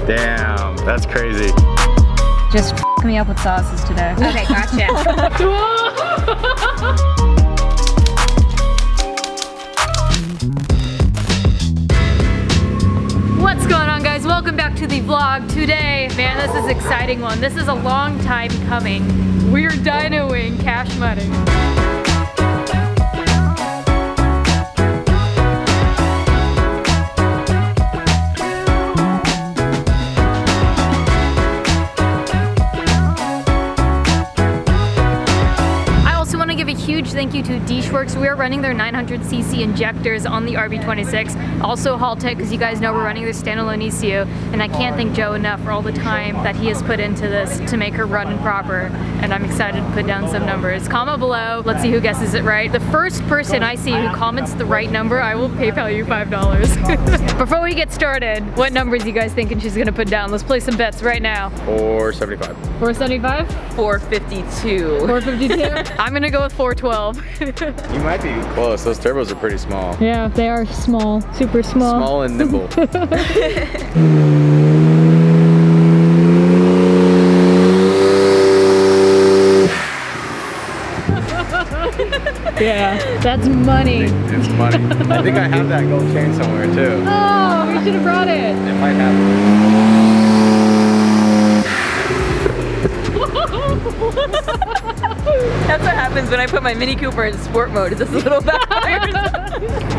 Damn, that's crazy. Just f me up with sauces today. Okay, gotcha. What's going on, guys? Welcome back to the vlog. Today, man, this is an exciting one. This is a long time coming. We're dynoing cash money. Huge thank you to Dishworks. We are running their 900cc injectors on the RB26. Also Haltech, because you guys know we're running their standalone ECU, and I can't thank Joe enough for all the time that he has put into this to make her run proper, and I'm excited to put down some numbers. Comment below, let's see who guesses it right. The first person I see who comments the right number, I will PayPal you $5. Before we get started, what numbers you guys thinking she's gonna put down? Let's play some bets right now. 475. 475? 452. 452? I'm gonna go with 412. You might be close. Those turbos are pretty small. Yeah, they are small, super small. Small and nimble. Yeah, that's money. It's money. I think I have that gold chain somewhere too. Oh, we should have brought it. It might have. That's what happens when I put my Mini Cooper in sport mode. It does a little backfires.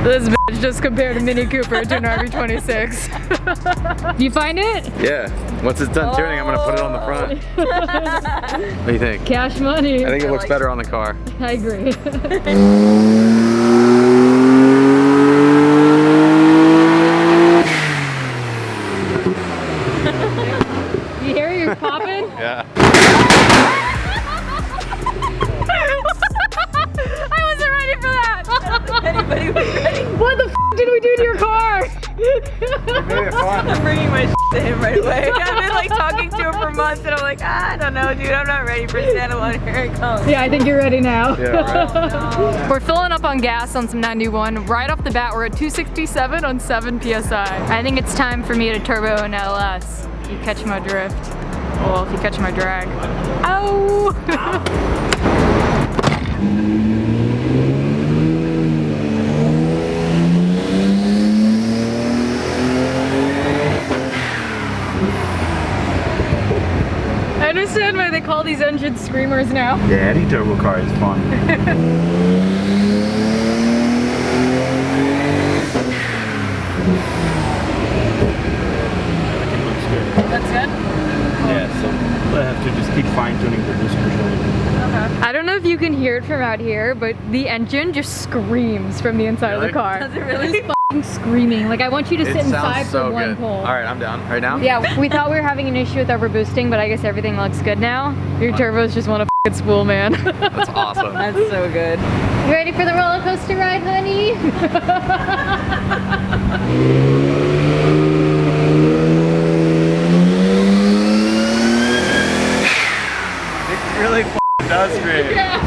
This bitch just compared a Mini Cooper to an RB26. Do you find it? Yeah. Once it's done tuning, I'm gonna put it on the front. What do you think? Cash money. I think it looks better on the car. I agree. You hear you're popping? Yeah. Anybody was ready? What the f did we do to your car? You made it fun. I'm bringing my to him right away. I've been like talking to him for months and I'm like, I don't know, dude, I'm not ready for standalone. Here it comes. Yeah, I think you're ready now. Yeah, right. We're filling up on gas on some 91. Right off the bat, we're at 267 on 7 PSI. I think it's time for me to turbo an LS. If you catch my drift. Well, if you catch my drag. Ow! I understand why they call these engines screamers now. Yeah, any turbo car is fun. That's good? Yeah, so I have to just keep fine-tuning the boost control. Okay. I don't know if you can hear it from out here, but the engine just screams from the inside of the car. Does it really? It's f***ing screaming. Like, I want you to sit inside for one pull. All right, I'm down. Right now? Yeah, we thought we were having an issue with overboosting, but I guess everything looks good now. Your turbos just want to f***ing spool, man. That's awesome. That's so good. You ready for the roller coaster ride, honey? It really does scream. Yeah.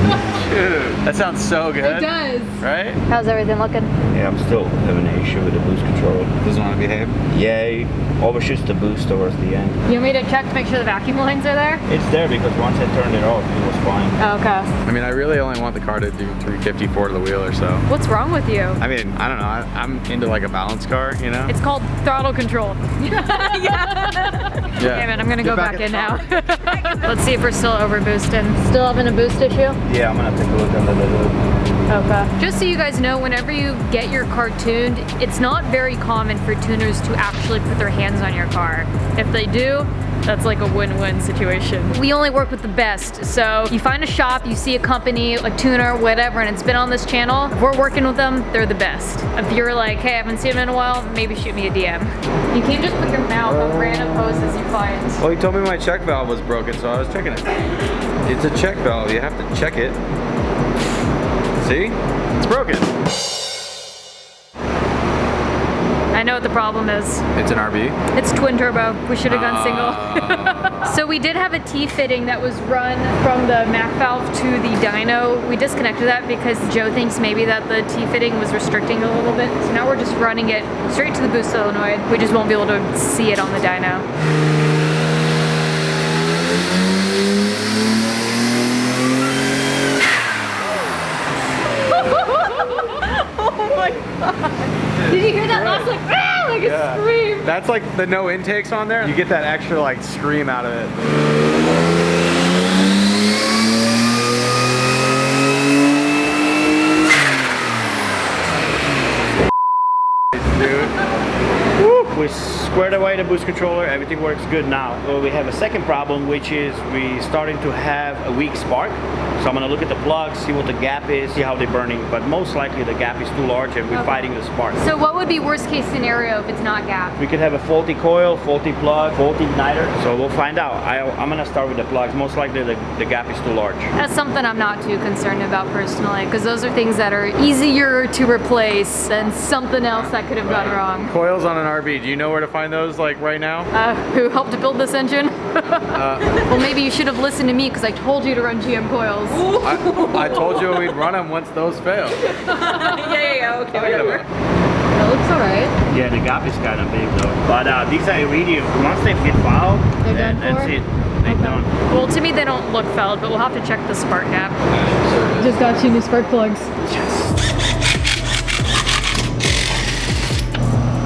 Dude, that sounds so good. It does. Right? How's everything looking? Yeah, I'm still having an issue with the boost control. Doesn't want to behave? Yeah, it overshoots the boost towards the end. You want me to check to make sure the vacuum lines are there? It's there because once I turned it off, it was fine. Oh, okay. I mean, I really only want the car to do 350 4 to the wheel or so. What's wrong with you? I mean, I don't know. I'm into like a balance car, you know? It's called throttle control. Yeah. Okay, man, I'm gonna Get go back in now. Let's see if we're still overboosting. Still having a boost issue? Yeah, I'm gonna take a look under the hood. Okay. Just so you guys know, whenever you get your car tuned, it's not very common for tuners to actually put their hands on your car. If they do, that's like a win-win situation. We only work with the best, so you find a shop, you see a company, a tuner, whatever, and it's been on this channel, if we're working with them, they're the best. If you're like, hey, I haven't seen them in a while, maybe shoot me a DM. You can't just put your mouth on random poses you find. Well, he told me my check valve was broken, so I was checking it. It's a check valve. You have to check it. See? It's broken. I know what the problem is. It's an RB? It's twin turbo. We should have gone single. So we did have a T-fitting that was run from the Mac valve to the dyno. We disconnected that because Joe thinks maybe that the T-fitting was restricting a little bit. So now we're just running it straight to the boost solenoid. We just won't be able to see it on the dyno. Did you hear that last like a scream? That's like the no intakes on there. You get that extra like scream out of it. We squared away the boost controller, everything works good now. Well, we have a second problem, which is we starting to have a weak spark. So I'm gonna look at the plugs, see what the gap is, see how they're burning, but most likely the gap is too large and we're fighting the spark. So what would be worst case scenario if it's not gap? We could have a faulty coil, faulty plug, faulty igniter, so we'll find out. I'm gonna start with the plugs. Most likely the gap is too large. That's something I'm not too concerned about personally, because those are things that are easier to replace than something else that could have gone wrong. Coils on an RB, do you know where to find those like right now? Who helped to build this engine? Well, maybe you should have listened to me because I told you to run GM coils. I told you we'd run them once those fail. Yeah, okay, whatever. That looks alright. Yeah, the gap is kind of big though. But these are iridium. Once they get fouled, They're done that's for? it. They're done. Well, to me they don't look fouled, but we'll have to check the spark gap. Just got 2 new spark plugs.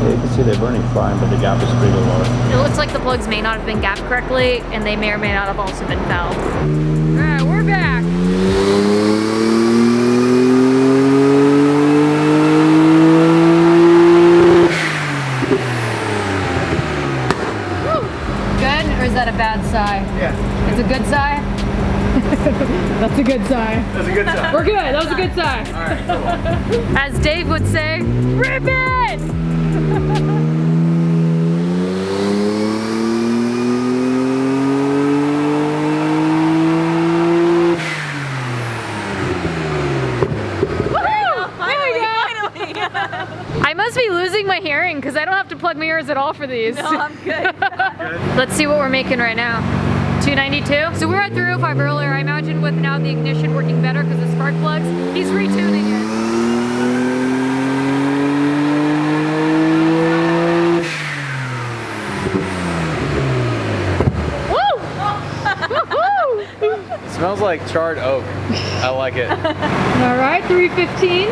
Yeah, you can see they're burning fine, but the gap is pretty large. It looks like the plugs may not have been gapped correctly, and they may or may not have also been fouled. Alright, we're back. Woo. Good, or is that a bad sigh? Yeah. It's a good sigh? That's a good sigh. That's a good sign. We're good, that was a good sigh. Alright, cool. As Dave would say, rip it! I must be losing my hearing because I don't have to plug mirrors at all for these. No, I'm good. Let's see what we're making right now. 292. So we were at 305 earlier. I imagine with now the ignition working better because of spark plugs, he's retuning it. Woo! Smells like charred oak. I like it. All right, 315.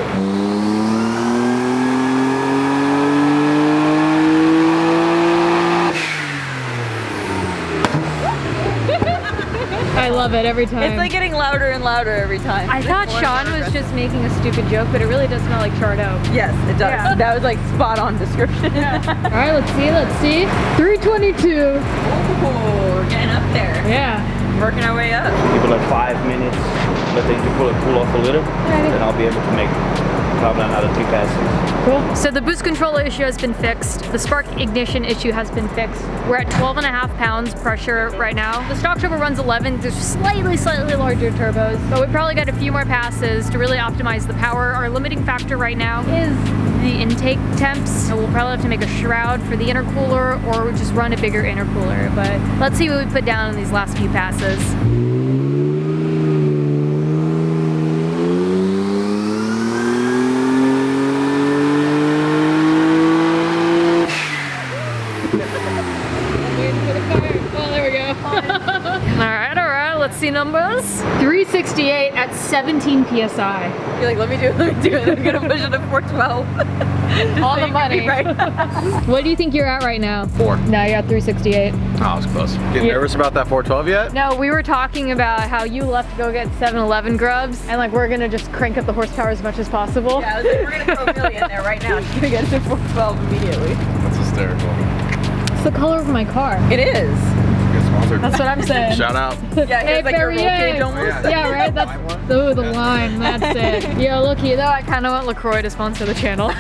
I love it every time. It's like getting louder and louder every time. I thought Sean was just making a stupid joke, but it really does smell like charred oak. Yes, it does. Yeah. That was like spot on description. All right, let's see. 322. Ooh, we're getting up there. Yeah. Working our way up. Give it like 5 minutes, let the engine cool off a little, then I'll be able to make probably another 2 passes. Cool. So the boost controller issue has been fixed. The spark ignition issue has been fixed. We're at 12.5 pounds pressure right now. The stock turbo runs 11. There's slightly larger turbos, but we probably got a few more passes to really optimize the power. Our limiting factor right now is the intake temps. So we'll probably have to make a shroud for the intercooler or just run a bigger intercooler. But let's see what we put down in these last few passes. Let's see numbers. 368 at 17 PSI. You're like, let me do it. I'm gonna push it to 412. All the money. Right. What do you think you're at right now? 4. No, you're at 368. Oh, I was close. Getting nervous about that 412 yet? No, we were talking about how you left to go get 7-Eleven grubs, and like we're gonna just crank up the horsepower as much as possible. Yeah, I was like, we're gonna throw Millie in there right now. She's gonna get it to 412 immediately. That's hysterical. It's the color of my car. It is. Get sponsored. That's what I'm saying. Shout out. Yeah, Hey, it's like your roll Perrier. cage almost. Yeah, right? That's the lime. That's it. Yo, looky though, I kind of want LaCroix to sponsor the channel.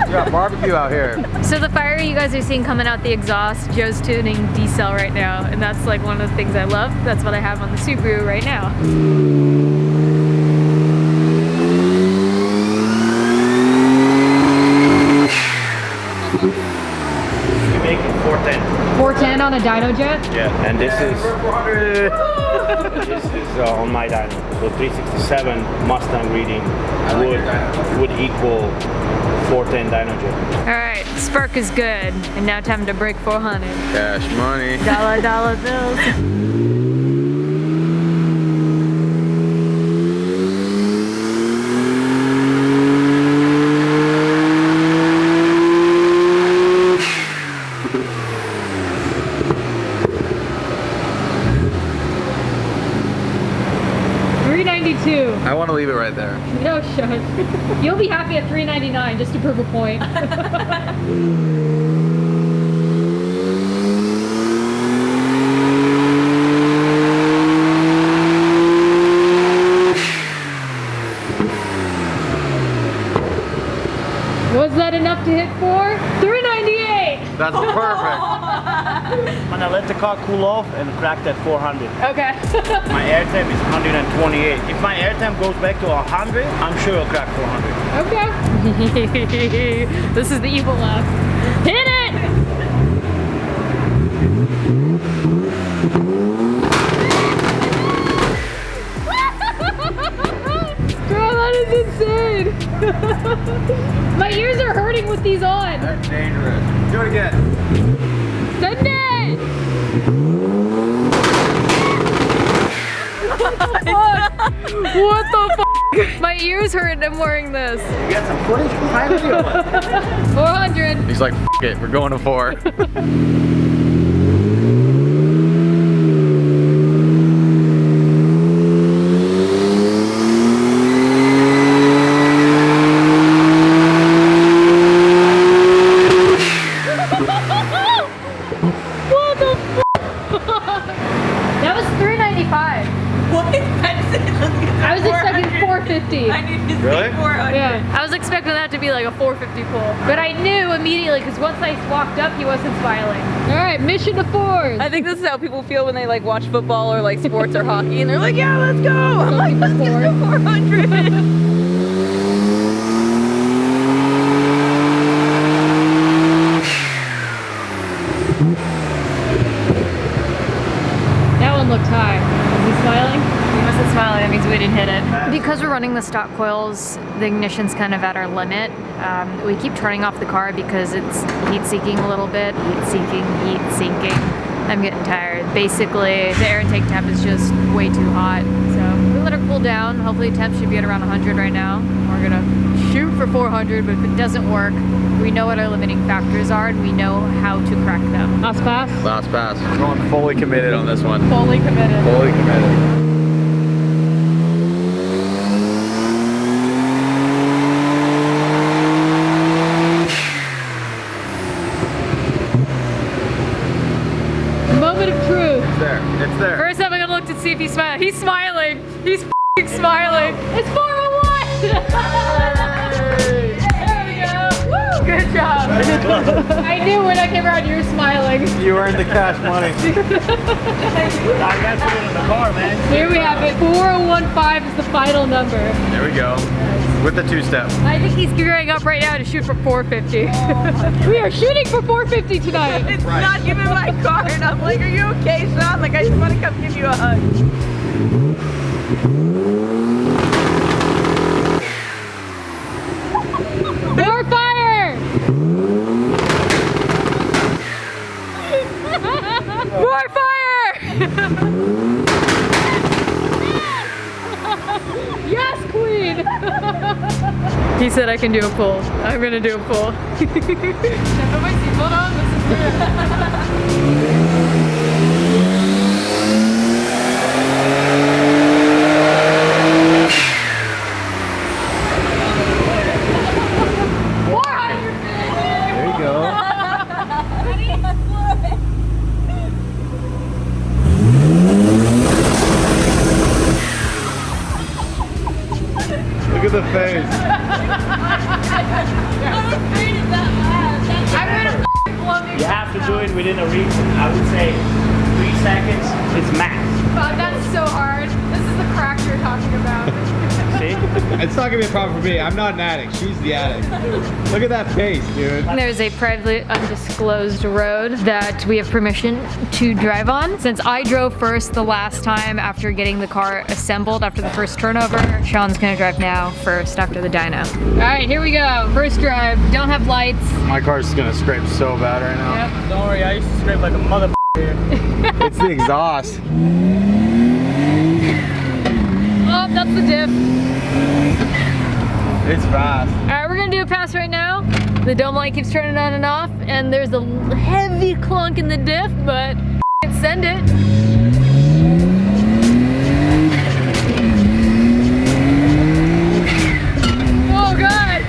You got barbecue you out here. So the fire you guys are seeing coming out the exhaust, Joe's tuning D-cell right now, and that's like one of the things I love. That's what I have on the Subaru right now. You're making 410. 410 on a dyno jet? Yeah, and this is on my dyno. So 367 Mustang reading would equal 410 dyno jet. All right, spark is good, and now time to break 400. Cash money. Dollar bills. I want to leave it right there. No, shush. You'll be happy at $3.99 just to prove a point. Was that enough to hit $4? $3.98! That's perfect. I'm gonna let the car cool off and crack that 400. Okay. My air temp is 128. If my air temp goes back to 100, I'm sure it'll crack 400. Okay. This is the evil laugh. Hit it! Girl, that is insane. My ears are hurting with these on. That's dangerous. Do it again. Send it! What the fuck? My ears hurt. I'm wearing this. You got some footage behind video? 400. He's like, F it, we're going to 4. That was $3.95. What? I was expecting $4.50. I need to Really? see 400. Yeah, I was expecting that to be like a $4.50 pull. But I knew immediately because once I walked up, he wasn't smiling. All right, mission to 4s. I think this is how people feel when they like watch football or like sports or hockey, and they're like, "Yeah, let's go." I'm like, "Let's get to 400." That one looked high. Is he smiling? He must have smiling. That means we didn't hit it. Because we're running the stock coils, the ignition's kind of at our limit. We keep turning off the car because it's heat seeking a little bit. Heat seeking, heat sinking. I'm getting tired. Basically, the air intake temp is just way too hot. So we let it cool down. Hopefully temp should be at around 100 right now. We're gonna shoot for 400, but if it doesn't work, we know what our limiting factors are and we know how to crack them. Last pass? Last pass. We're going fully committed on this one. Fully committed. Fully committed. Moment of truth. It's there. It's there. First time I'm gonna look to see if he's smiling. He's smiling. He's f***ing smiling. It's 401! There we go. Woo! Good job. I knew when I came around you were smiling. You earned the cash money. I got to get in the car, man. Here we have it. 4015 is the final number. There we go. With the 2-step. I think he's gearing up right now to shoot for 450. We are shooting for 450 tonight. It's not even my car, and I'm like, "Are you okay, Sean? Like, I just want to come give you a hug." More fire! More fire! Yes, queen! He said I can do a pull. I'm gonna do a pull. There you go. Look at the face. I'm afraid it's that loud. within a reason. I would say 3 seconds is max. God, that's so hard. This is the crack you're talking about. See? It's not gonna be a problem for me. I'm not an addict. She's the addict. Look at that pace, dude. There's a privately undisclosed road that we have permission to drive on. Since I drove first the last time after getting the car assembled after the first turnover, Sean's gonna drive now first after the dyno. All right, here we go. First drive. Don't have lights. My car's gonna scrape so bad right now. Yep. Don't worry, I used to scrape like a mother. It's the exhaust. Oh, that's the diff. It's fast. All right, we're gonna do a pass right now. The dome light keeps turning on and off, and there's a heavy clunk in the diff, but send it. Oh God.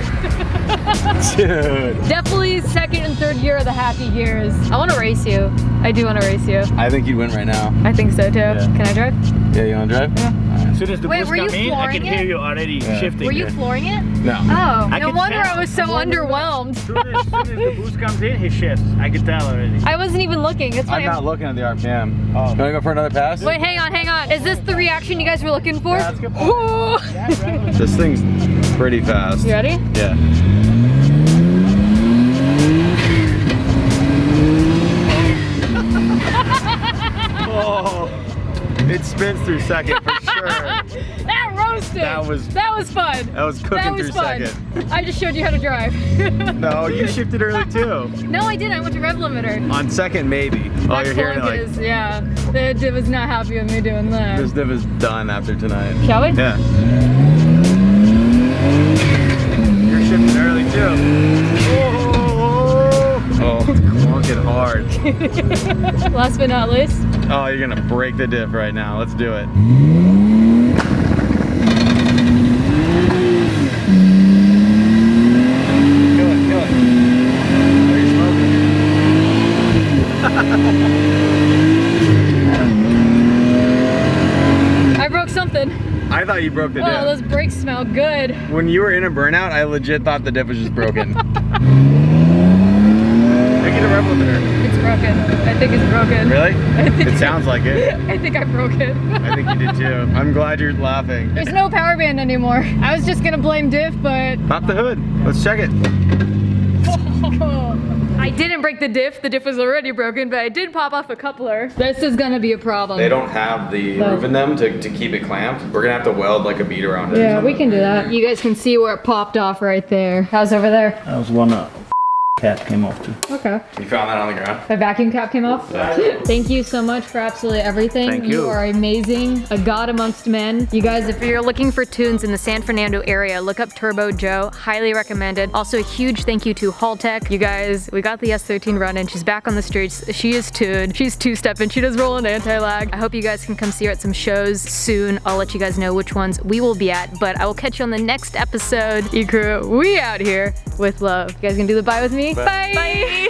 Dude. Definitely second and third gear are the happy gears. I want to race you. I do want to race you. I think you'd win right now. I think so too. Yeah. Can I drive? Yeah, you wanna drive? Yeah. As soon as the Wait, boost were you come in, I flooring can it? hear you already shifting. Were you there. flooring it? No. Oh, I no can wonder tell. I was so underwhelmed. As soon as the boost comes in, he shifts. I can tell already. I wasn't even looking. It's I'm fine. not looking at the RPM. Oh. You wanna go for another pass? Wait, hang on, hang on. Is this the reaction you guys were looking for? Yeah, that's a good Ooh. This thing's pretty fast. You ready? Yeah. Oh, it spins through second for sure. That roasted. That was fun. That was cooking That was through fun. second. I just showed you how to drive. No, you shifted early too. No, I didn't. I went to rev limiter. On second, maybe. Oh, That you're hearing it clunk like, is, yeah. The div was not happy with me doing that. this div is done after tonight. Shall we? Yeah. You're shifting early too. Oh, it's clunking hard. Last but not least. Oh, you're gonna break the diff right now. Let's do it. Kill it, kill it. Are you smoking? I broke something. I thought you broke the diff. Oh, those brakes smell good. When you were in a burnout, I legit thought the diff was just broken. Make it a rev limiter. It's broken. I think it's broken. Really? I think It sounds like it. I think I broke it. I think you did too. I'm glad you're laughing. There's no power band anymore. I was just gonna blame diff, but Pop the hood. Let's check it. I didn't break the diff. The diff was already broken, but I did pop off a coupler. This is gonna be a problem. They don't have the groove in them to keep it clamped. We're gonna have to weld like a bead around it. Yeah, we can do that. You guys can see where it popped off right there. How's over there? That was one cap came off too. Okay. You found that on the ground? My vacuum cap came off. Yeah. Thank you so much for absolutely everything. Thank you. You are amazing. A god amongst men. You guys, if you're looking for tunes in the San Fernando area, look up Turbo Joe. Highly recommended. Also a huge thank you to Haltech. You guys, we got the S13 running. She's back on the streets. She is tuned. She's two-stepping. She does roll and anti-lag. I hope you guys can come see her at some shows soon. I'll let you guys know which ones we will be at, but I will catch you on the next episode. Ecrew, we out here with love. You guys gonna do the bye with me? Bye. Bye.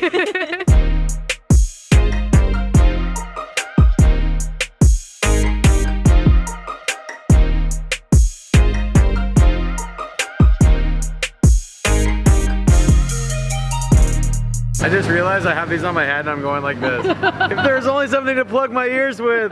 I just realized I have these on my head and I'm going like this. If there's only something to plug my ears with.